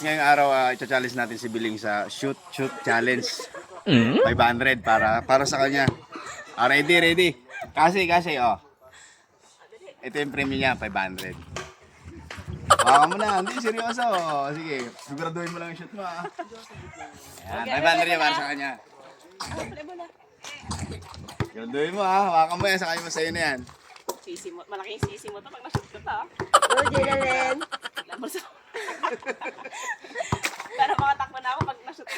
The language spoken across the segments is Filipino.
Ngayong araw, i-challenge natin si Biling sa shoot challenge. 500 para sa kanya. Ready. Kasi, oh. Ito yung premium niya, 500. Baka mo na, hindi, seryoso. Sige, siguraduhin mo lang yung shoot mo, ha. Yan, 500 yan para sa kanya. Siguraduhin mo, ha. Baka mo yan, sa kanya masaya na yan. Malaking sisi mo to pag na-shoot ko to. Go, Jenalyn. Pero makatakbo na ako pag na-shoot ko.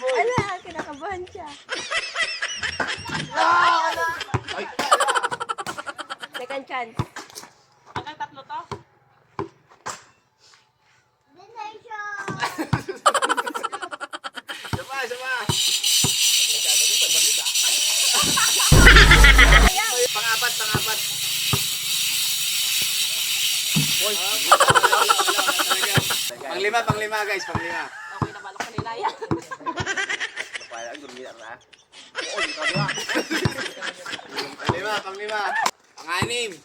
Ala, kinakabahan siya. Ay, Second chance. Hanggang 3 to. Sama. Pang-apat. Hoy. Pang-lima guys, pang-lima. Okay na balak ko nila yan. Pang-lima. Pang-anim.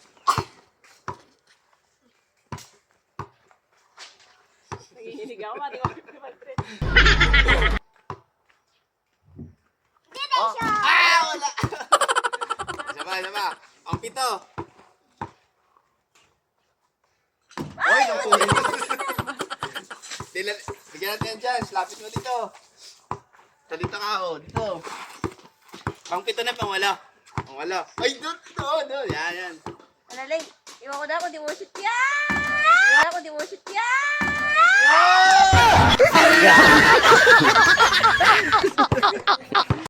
Nagihinig ako, mati ko 500. Wala. Sama. Pang-pito. Hoy, napunin mo. Bigyan natin yan dyan. Lapit mo dito. Dito ka, dito. Pang-pito na, pang-wala. Ay, doon. Yan. Analay, iwan ko na ako, di mo shoot yan!